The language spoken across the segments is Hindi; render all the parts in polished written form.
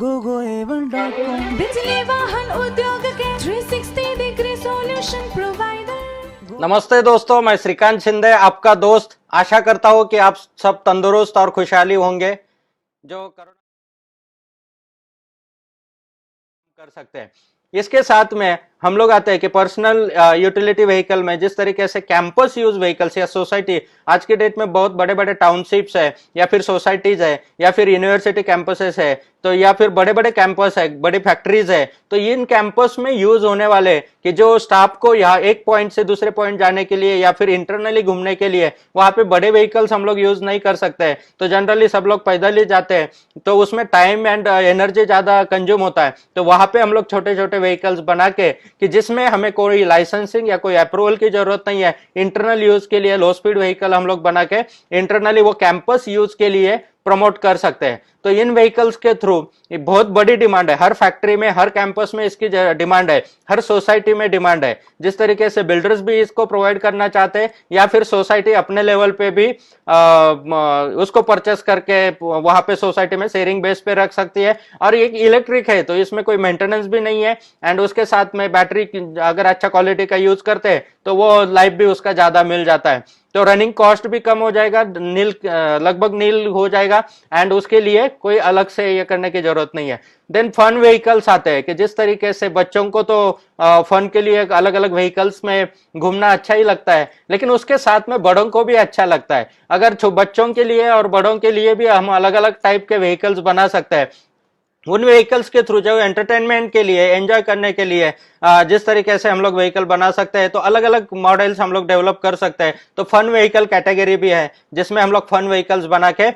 gogoevan.com बिजली वाहन उद्योग के 360 डिग्री सॉल्यूशन प्रोवाइडर। नमस्ते दोस्तों, मैं श्रीकांत शिंदे आपका दोस्त। आशा करता हूं कि आप सब तंदुरुस्त और खुशहाली होंगे। जो कोरोना कर सकते हैं, इसके साथ में हम लोग आते हैं कि पर्सनल यूटिलिटी व्हीकल में जिस तरीके से कैंपस यूज व्हीकल्स या सोसाइटी, आज के डेट में बहुत बड़े बड़े टाउनशिप्स है या फिर सोसाइटीज है या फिर यूनिवर्सिटी कैंपसेस है, तो या फिर बड़े बड़े कैंपस है, बड़ी फैक्ट्रीज है, तो इन कैंपस में यूज होने वाले कि जो स्टाफ को यहाँ एक पॉइंट से दूसरे पॉइंट जाने के लिए या फिर इंटरनली घूमने के लिए वहां पे बड़े व्हीकल्स हम लोग यूज नहीं कर सकते, तो जनरली सब लोग पैदल ही जाते हैं, तो उसमें टाइम एंड एनर्जी ज्यादा कंज्यूम होता है। तो वहां पे हम लोग छोटे छोटे व्हीकल्स बना के कि जिसमें हमें कोई लाइसेंसिंग या कोई अप्रूवल की जरूरत नहीं है, इंटरनल यूज के लिए लो स्पीड व्हीकल हम लोग बना के इंटरनली वो कैंपस यूज के लिए प्रमोट कर सकते हैं। तो इन व्हीकल्स के थ्रू बहुत बड़ी डिमांड है, हर फैक्ट्री में, हर कैंपस में इसकी डिमांड है, हर सोसाइटी में डिमांड है। जिस तरीके से बिल्डर्स भी इसको प्रोवाइड करना चाहते हैं या फिर सोसाइटी अपने लेवल पे भी उसको परचेस करके वहां पे सोसाइटी में शेयरिंग बेस पे रख सकती है। और एक इलेक्ट्रिक है तो इसमें कोई मेंटेनेंस भी नहीं है, एंड उसके साथ में बैटरी अगर अच्छा क्वालिटी का यूज करते हैं तो वो लाइफ भी उसका ज्यादा मिल जाता है, तो रनिंग कॉस्ट भी कम हो जाएगा, लगभग नील हो जाएगा, एंड उसके लिए कोई अलग से ये करने की जरूरत नहीं है। देन फन व्हीकल्स आते हैं कि जिस तरीके से बच्चों को तो फन के लिए अलग अलग व्हीकल्स में घूमना अच्छा ही लगता है, लेकिन उसके साथ में बड़ों को भी अच्छा लगता है। अगर बच्चों के लिए और बड़ों के लिए भी हम अलग अलग टाइप के व्हीकल्स बना सकते हैं। उन व्हीकल्स के थ्रू जो एंटरटेनमेंट के लिए, एंजॉय करने के लिए जिस तरीके से हम लोग व्हीकल बना सकते हैं, तो अलग अलग मॉडल्स हम लोग डेवलप कर सकते हैं। तो फन व्हीकल कैटेगरी भी है जिसमें हम लोग फन व्हीकल्स बना के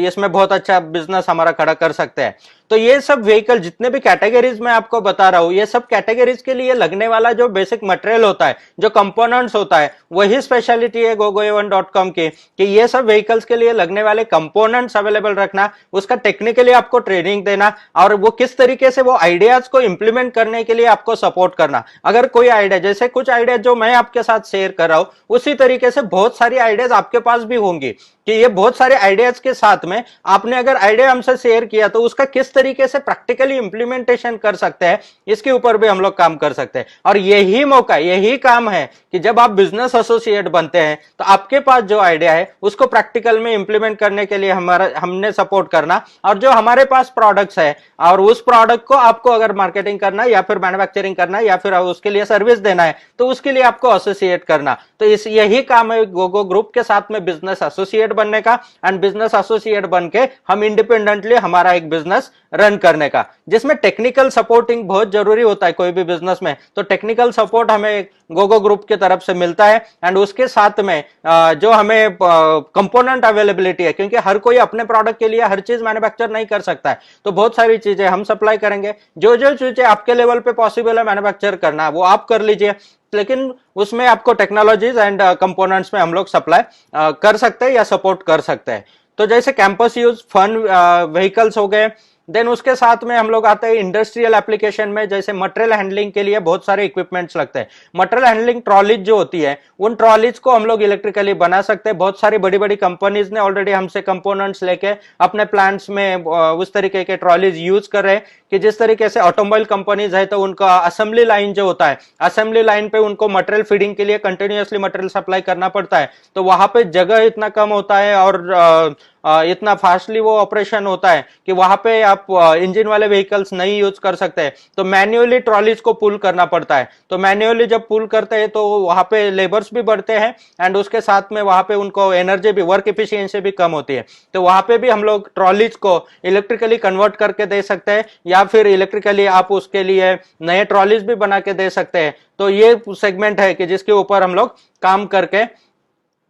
इसमें बहुत अच्छा बिजनेस हमारा खड़ा कर सकते हैं। तो ये सब व्हीकल जितने भी कैटेगरीज में आपको बता रहा हूं, ये सब कैटेगरीज के लिए लगने वाला जो बेसिक मटेरियल होता है, जो कंपोनेंट्स होता है, वही स्पेशलिटी है gogoevan.com की कि ये सब व्हीकल्स के लिए लगने वाले कंपोनेंट्स अवेलेबल रखना, उसका टेक्निकली आपको ट्रेनिंग देना, और वो किस तरीके से वो आइडियाज को इंप्लीमेंट करने के लिए आपको सपोर्ट करना। अगर कोई आइडिया, जैसे कुछ आइडिया जो मैं आपके साथ शेयर कर रहा हूं, उसी तरीके से बहुत सारी आइडियाज आपके पास भी होंगी कि ये बहुत सारे आइडियाज के साथ में आपने अगर आइडिया हमसे शेयर किया तो उसका किस तरीके से प्रैक्टिकली इंप्लीमेंटेशन कर सकते हैं, इसके ऊपर भी हम लोग काम कर सकते हैं। और यही मौका, यही काम है कि जब आप बिजनेस एसोसिएट बनते हैं तो आपके पास जो आइडिया है उसको प्रैक्टिकल में इंप्लीमेंट करने के लिए हमने सपोर्ट करना, और जो हमारे पास प्रोडक्ट्स है और उस प्रोडक्ट को आपको अगर मार्केटिंग करना है या फिर मैन्युफैक्चरिंग करना है या फिर उसके लिए सर्विस देना है, तो उसके लिए आपको एसोसिएट करना। तो यही काम है गोगो ग्रुप के साथ में बिजनेस एसोसिएट बनने का, एंड बिजनेस एसोसिएट बन के हम इंडिपेंडेंटली हमारा एक बिजनेस रन करने का, जिसमें टेक्निकल सपोर्टिंग बहुत जरूरी होता है कोई भी बिजनेस में। तो टेक्निकल सपोर्ट हमें गोगो ग्रुप की तरफ से मिलता है, एंड उसके साथ में जो हमें कंपोनेंट अवेलेबिलिटी है, क्योंकि हर कोई अपने प्रोडक्ट के लिए हर चीज मैन्युफैक्चर नहीं कर सकता है, तो बहुत सारी चीजें हम सप्लाई करेंगे। जो जो चीजें आपके लेवल पे पॉसिबल है मैन्युफैक्चर करना, वो आप कर लीजिए, लेकिन उसमें आपको टेक्नोलॉजीज एंड कंपोनेंट्स में हम लोग सप्लाई कर सकते हैं या सपोर्ट कर सकते हैं। तो जैसे कैंपस यूज फन व्हीकल्स हो गए, देन उसके साथ में हम लोग आते हैं इंडस्ट्रियल एप्लीकेशन में, जैसे मटेरियल हैंडलिंग के लिए बहुत सारे इक्विपमेंट्स लगते हैं। मटेरियल हैंडलिंग ट्रॉलीज जो होती है, उन ट्रॉलीज को हम लोग इलेक्ट्रिकली बना सकते हैं। बहुत सारी बड़ी बड़ी कंपनीज ने ऑलरेडी हमसे कंपोनेंट्स लेके अपने प्लांट्स में उस तरीके के ट्रॉलीज यूज कर रहे हैं कि जिस तरीके से ऑटोमोबाइल कंपनीज है तो उनका असेंबली लाइन जो होता है, असेंबली लाइन पे उनको मटेरियल फीडिंग के लिए कंटिन्यूअसली मटेरियल सप्लाई करना पड़ता है, तो वहां पे जगह इतना कम होता है और इतना फास्टली वो ऑपरेशन होता है कि वहां पे आप इंजन वाले व्हीकल्स नहीं यूज कर सकते, तो मैन्युअली ट्रॉलीज को पुल करना पड़ता है। तो मैन्युअली जब पुल करते हैं तो वहां पे लेबर्स भी बढ़ते हैं, एंड उसके साथ में वहां पे उनको एनर्जी भी, वर्क एफिशिएंसी भी कम होती है। तो वहां पे भी हम लोग ट्रॉलीज को इलेक्ट्रिकली कन्वर्ट करके दे सकते हैं, या फिर इलेक्ट्रिकली आप उसके लिए नए ट्रॉलीज भी बना के दे सकते हैं। तो ये सेगमेंट है कि जिसके ऊपर हम लोग काम करके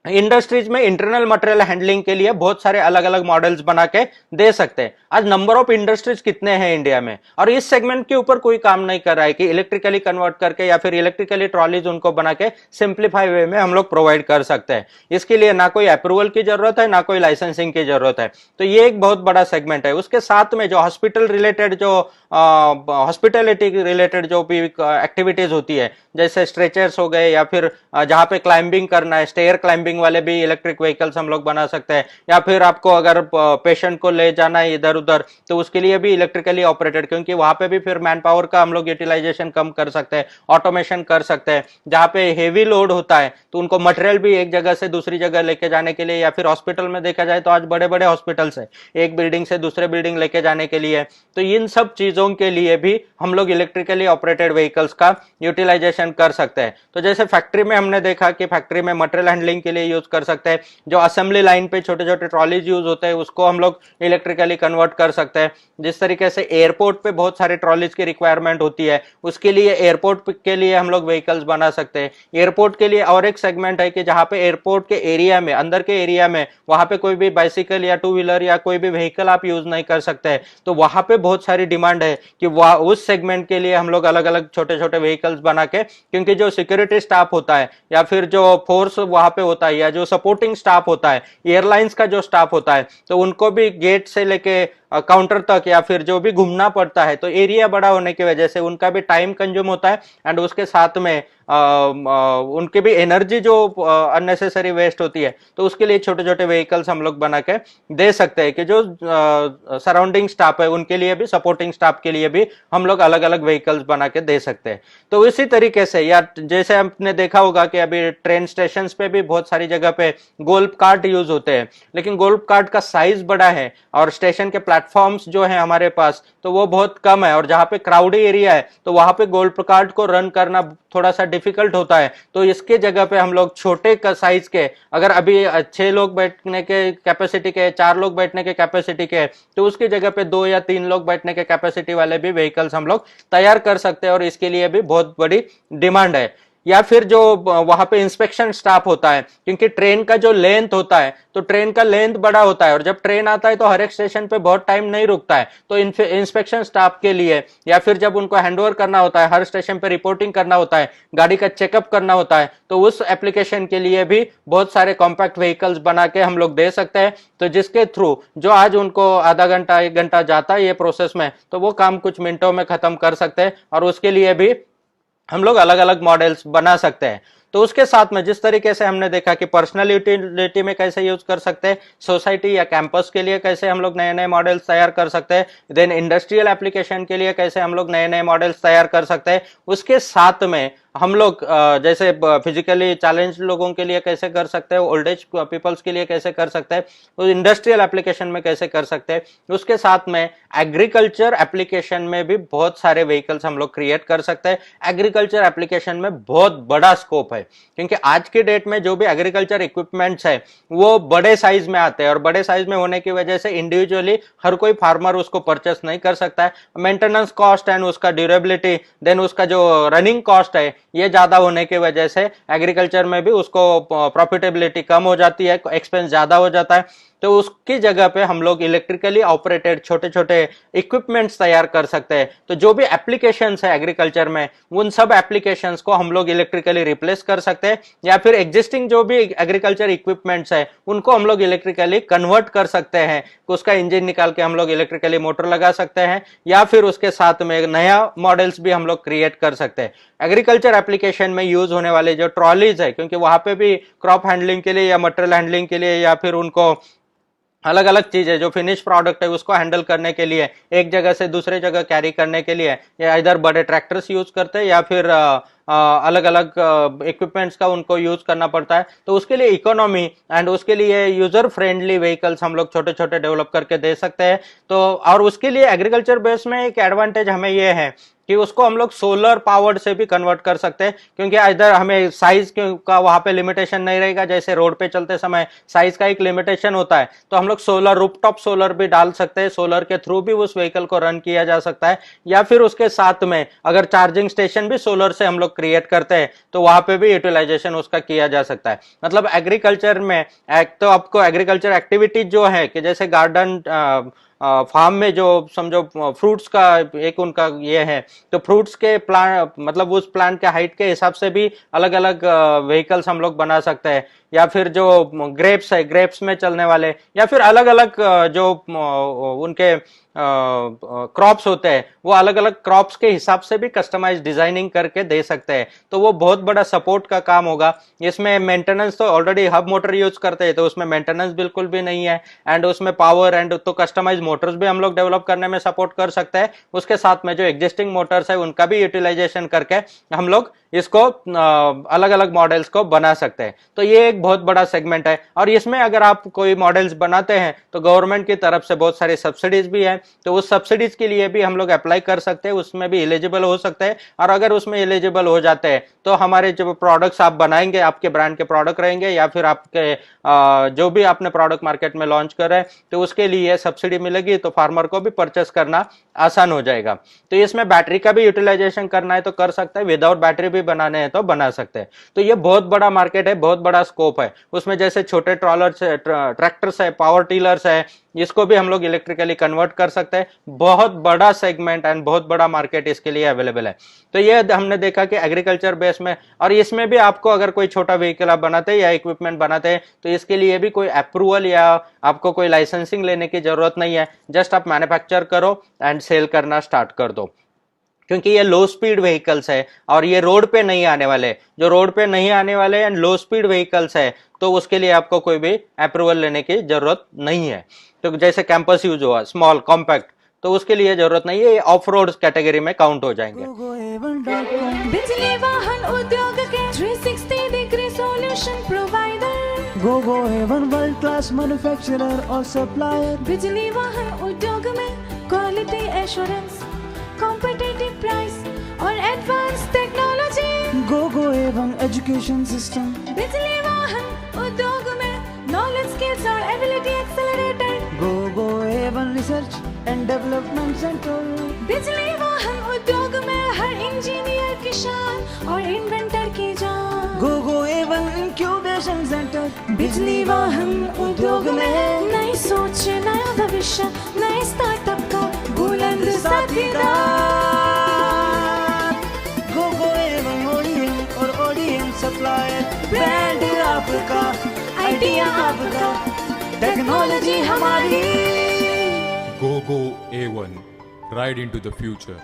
इंडस्ट्रीज में इंटरनल मटेरियल हैंडलिंग के लिए बहुत सारे अलग अलग मॉडल्स बना के दे सकते हैं। आज नंबर ऑफ इंडस्ट्रीज कितने हैं इंडिया में, और इस सेगमेंट के ऊपर कोई काम नहीं कर रहा है कि इलेक्ट्रिकली कन्वर्ट करके या फिर इलेक्ट्रिकली ट्रॉलीज उनको बना के सिंप्लीफाई वे में हम लोग प्रोवाइड कर सकते हैं। इसके लिए ना कोई अप्रूवल की जरूरत है, ना कोई लाइसेंसिंग की जरूरत है। तो ये एक बहुत बड़ा सेगमेंट है। उसके साथ में जो हॉस्पिटल रिलेटेड, जो हॉस्पिटलिटी रिलेटेड जो भी एक्टिविटीज होती है, जैसे स्ट्रेचर्स हो गए या फिर जहां पे क्लाइंबिंग करना है, स्टेयर क्लाइंबिंग क्लाइंबिंग वाले भी इलेक्ट्रिक व्हीकल्स हम लोग बना सकते हैं, या फिर आपको अगर पेशेंट को ले जाना है इधर उधर तो उसके लिए भी इलेक्ट्रिकली ऑपरेटेड, क्योंकि वहां पे भी फिर मैन पावर का हम लोग यूटिलाइजेशन कम कर सकते हैं, ऑटोमेशन कर सकते हैं। जहां पे हेवी लोड होता है तो उनको मटेरियल भी एक जगह से दूसरी जगह लेके जाने के लिए, या फिर हॉस्पिटल में देखा जाए तो आज बड़े बड़े हॉस्पिटल्स है, एक बिल्डिंग से दूसरे बिल्डिंग लेके जाने के लिए, तो इन सब चीजों के लिए भी हम लोग इलेक्ट्रिकली ऑपरेटेड व्हीकल्स का यूटिलाइजेशन कर सकते हैं। तो जैसे फैक्ट्री में हमने देखा कि फैक्ट्री में मटेरियल हैंडलिंग के लिए यूज कर सकते हैं, जो असेंबली लाइन पे छोटे छोटे ट्रॉलीज यूज होते हैं उसको हम लोग इलेक्ट्रिकली कन्वर्ट कर सकते हैं। जिस तरीके से एयरपोर्ट पे बहुत सारे ट्रॉलीज की रिक्वायरमेंट होती है, उसके लिए एयरपोर्ट के लिए हम लोग व्हीकल्स बना सकते हैं। एयरपोर्ट के लिए और एक सेगमेंट है कि जहां पे एयरपोर्ट के एरिया में, अंदर के एरिया में, वहां पे कोई भी बाइसिकल या टू व्हीलर या कोई भी व्हीकल आप यूज नहीं कर सकते, तो वहां पे बहुत सारी डिमांड है कि उस सेगमेंट के लिए हम लोग अलग अलग छोटे छोटे व्हीकल्स बना के, क्योंकि जो सिक्योरिटी स्टाफ होता है या फिर जो फोर्स वहां पे होता है या जो सपोर्टिंग स्टाफ होता है, एयरलाइंस का जो स्टाफ होता है, तो उनको भी गेट से लेके काउंटर तक या फिर जो भी घूमना पड़ता है, तो एरिया बड़ा होने की वजह से उनका भी टाइम कंज्यूम होता है, एंड उसके साथ में उनकी भी एनर्जी जो अननेसेसरी वेस्ट होती है, तो उसके लिए छोटे छोटे व्हीकल्स हम लोग बना के दे सकते हैं कि जो सराउंडिंग स्टाफ है उनके लिए भी, सपोर्टिंग स्टाफ के लिए भी हम लोग अलग अलग व्हीकल्स बना के दे सकते हैं। तो इसी तरीके से, या जैसे आपने देखा होगा कि अभी ट्रेन स्टेशन पे भी बहुत सारी जगह पे गोल्फ कार्ट यूज होते हैं, लेकिन गोल्फ कार्ट का साइज बड़ा है और स्टेशन के प्लेटफॉर्म्स जो है हमारे पास तो वो बहुत कम है, और जहां पे क्राउडी एरिया है तो वहां पे गोल्फ कार्ट को रन करना थोड़ा सा डिफिकल्ट होता है। तो इसके जगह पे हम लोग छोटे साइज के, अगर अभी 6 लोग बैठने के कैपेसिटी के, 4 लोग बैठने के कैपेसिटी के, तो उसकी जगह पे 2 या 3 लोग बैठने के कैपेसिटी वाले भी व्हीकल्स हम लोग तैयार कर सकते हैं, और इसके लिए भी बहुत बड़ी डिमांड है। या फिर जो वहां पे इंस्पेक्शन स्टाफ होता है, क्योंकि ट्रेन का जो लेंथ होता है तो ट्रेन का लेंथ बड़ा होता है, और जब ट्रेन आता है तो हर एक स्टेशन पे बहुत टाइम नहीं रुकता है, तो इंस्पेक्शन स्टाफ के लिए, या फिर जब उनको हैंडओवर करना होता है, हर स्टेशन पे रिपोर्टिंग करना होता है, गाड़ी का चेकअप करना होता है, तो उस एप्लीकेशन के लिए भी बहुत सारे कॉम्पैक्ट व्हीकल्स बना के हम लोग दे सकते हैं। तो जिसके थ्रू जो आज उनको आधा घंटा 1 घंटा जाता है ये प्रोसेस में, तो वो काम कुछ मिनटों में खत्म कर सकते हैं, और उसके लिए भी हम लोग अलग अलग मॉडल्स बना सकते हैं। तो उसके साथ में जिस तरीके से हमने देखा कि पर्सनल यूटिलिटी में कैसे यूज कर सकते हैं, सोसाइटी या कैंपस के लिए कैसे हम लोग नए नए मॉडल्स तैयार कर सकते हैं, देन इंडस्ट्रियल एप्लीकेशन के लिए कैसे हम लोग नए नए मॉडल्स तैयार कर सकते हैं, उसके साथ में हम लोग जैसे फिजिकली चैलेंज लोगों के लिए कैसे कर सकते हैं, ओल्ड एज पीपल्स के लिए कैसे कर सकते हैं, तो इंडस्ट्रियल एप्लीकेशन में कैसे कर सकते हैं, उसके साथ में एग्रीकल्चर एप्लीकेशन में भी बहुत सारे व्हीकल्स हम लोग क्रिएट कर सकते हैं। एग्रीकल्चर एप्लीकेशन में बहुत बड़ा स्कोप है, क्योंकि आज की डेट में जो भी एग्रीकल्चर इक्विपमेंट्स है वो बड़े साइज में आते हैं, और बड़े साइज में होने की वजह से इंडिविजुअली हर कोई फार्मर उसको परचेस नहीं कर सकता है। मेंटेनेंस कॉस्ट एंड उसका ड्यूरेबिलिटी, देन उसका जो रनिंग कॉस्ट है ये ज्यादा होने की वजह से एग्रीकल्चर में भी उसको प्रॉफिटेबिलिटी कम हो जाती है, एक्सपेंस ज्यादा हो जाता है। तो उसकी जगह पे हम लोग इलेक्ट्रिकली ऑपरेटेड छोटे छोटे इक्विपमेंट्स तैयार कर सकते हैं। तो जो भी एप्लीकेशंस है एग्रीकल्चर में, उन सब एप्लीकेशंस को हम लोग इलेक्ट्रिकली रिप्लेस कर सकते हैं, या फिर एग्जिस्टिंग जो भी एग्रीकल्चर इक्विपमेंट्स है उनको हम लोग इलेक्ट्रिकली कन्वर्ट कर सकते हैं। उसका इंजन निकाल के हम लोग इलेक्ट्रिकली मोटर लगा सकते हैं, या फिर उसके साथ में नया मॉडल्स भी हम लोग क्रिएट कर सकते हैं। एग्रीकल्चर एप्लीकेशन में यूज होने वाले जो ट्रॉलीज है, क्योंकि वहां पे भी क्रॉप हैंडलिंग के लिए या मटेरियल हैंडलिंग के लिए या फिर उनको अलग अलग चीजें जो फिनिश प्रोडक्ट है उसको हैंडल करने के लिए, एक जगह से दूसरे जगह कैरी करने के लिए, या इधर बड़े ट्रैक्टर्स यूज करते हैं या फिर अलग अलग इक्विपमेंट्स का उनको यूज करना पड़ता है। तो उसके लिए इकोनॉमी एंड उसके लिए यूजर फ्रेंडली व्हीकल्स हम लोग छोटे छोटे डेवलप करके दे सकते हैं। तो और उसके लिए एग्रीकल्चर बेस में एक एडवांटेज हमें ये है कि उसको हम लोग सोलर पावर्ड से भी कन्वर्ट कर सकते हैं, क्योंकि इधर हमें साइज का वहां पे लिमिटेशन नहीं रहेगा। जैसे रोड पे चलते समय साइज का एक लिमिटेशन होता है, तो हम लोग सोलर, रूफटॉप सोलर भी डाल सकते हैं, सोलर के थ्रू भी उस व्हीकल को रन किया जा सकता है। या फिर उसके साथ में अगर चार्जिंग स्टेशन भी सोलर से हम लोग क्रिएट करते हैं तो वहां पे भी यूटिलाइजेशन उसका किया जा सकता है। मतलब एग्रीकल्चर में एक तो आपको एग्रीकल्चर एक्टिविटीज जो है कि जैसे गार्डन फार्म में जो समझो फ्रूट्स का एक उनका ये है, तो फ्रूट्स के प्लांट मतलब उस प्लांट के हाइट के हिसाब से भी अलग अलग व्हीकल्स हम लोग बना सकते हैं। या फिर जो ग्रेप्स है, ग्रेप्स में चलने वाले, या फिर अलग अलग जो उनके क्रॉप्स होते हैं, वो अलग अलग क्रॉप्स के हिसाब से भी कस्टमाइज डिजाइनिंग करके दे सकते हैं। तो वो बहुत बड़ा सपोर्ट का काम होगा। इसमें मेंटेनेंस तो ऑलरेडी हब मोटर यूज करते हैं, तो उसमें मेंटेनेंस बिल्कुल भी नहीं है। एंड उसमें पावर एंड तो कस्टमाइज मोटर्स भी हम लोग डेवलप करने में सपोर्ट कर सकते हैं। उसके साथ में जो एग्जिस्टिंग मोटर्स है उनका भी यूटिलाइजेशन करके हम लोग इसको अलग अलग मॉडल्स को बना सकते हैं। तो ये एक बहुत बड़ा सेगमेंट है। और इसमें अगर आप कोई मॉडल्स बनाते हैं तो गवर्नमेंट की तरफ से बहुत सारी सब्सिडीज भी है, तो उस सब्सिडीज के लिए भी हम लोग अप्लाई कर सकते हैं, उसमें भी एलिजिबल हो सकते हैं। और अगर उसमें एलिजिबल हो जाते हैं तो हमारे जो प्रोडक्ट्स आप बनाएंगे, आपके ब्रांड के प्रोडक्ट रहेंगे, या फिर आपके जो भी आपने प्रोडक्ट मार्केट में लॉन्च कर रहे हैं, तो उसके लिए सब्सिडी मिलेगी, तो फार्मर को भी परचेस करना आसान हो जाएगा। तो इसमें बैटरी का भी यूटिलाइजेशन करना है तो कर सकते हैं, विदाउट बैटरी भी बनाने हैं तो बना सकते हैं। तो ये बहुत बड़ा मार्केट है, बहुत बड़ा स्कोप है। उसमें जैसे छोटे ट्रॉलर्स है, ट्रैक्टर्स है, पावर टीलर्स है, इसको भी हम लोग इलेक्ट्रिकली कन्वर्ट कर सकते हैं। बहुत बड़ा सेगमेंट एंड बहुत बड़ा मार्केट इसके लिए अवेलेबल है। तो ये हमने देखा कि एग्रीकल्चर बेस में, और इसमें भी आपको अगर कोई छोटा व्हीकल आप बनाते हैं या इक्विपमेंट बनाते हैं तो इसके लिए भी कोई अप्रूवल या आपको कोई लाइसेंसिंग लेने की जरूरत नहीं है। जस्ट आप मैन्युफैक्चर करो एंड सेल करना स्टार्ट कर दो, क्योंकि ये लो स्पीड व्हीकल्स है और ये रोड पे नहीं आने वाले। जो रोड पे नहीं आने वाले एंड लो स्पीड व्हीकल्स है, तो उसके लिए आपको कोई भी अप्रूवल लेने की जरूरत नहीं है। तो जैसे कैंपस यूज हुआ, स्मॉल कॉम्पैक्ट, तो उसके लिए जरूरत नहीं है, ये ऑफ रोड कैटेगरी में काउंट हो जाएंगे। बिजली वाहन उद्योग के 360 degree solution provider. GoGo A1 world class manufacturer और सप्लायर। बिजली वाहन उद्योग में क्वालिटी एश्योरेंस, कॉम्पिटिटिव प्राइस और advance technology. GoGo A1 education system. बिजली वाहन उद्योग में नॉलेज, स्किल्स और ability accelerator. GoGo A1 research and development centre. बिजली वाहन उद्योग में हर इंजीनियर की शान और इन्वेंटर की जान। GoGo A1 incubation centre. बिजली वाहन उद्योग में नई सोच, नया भविष्य, नए स्टार्टअप का बुलंद साथीदार। GoGo A1 ODM और ODM सप्लायर। ब्रांड आपका, आइडिया आपका, टेक्नोलॉजी हमारी। GoGo A1. Ride into the future.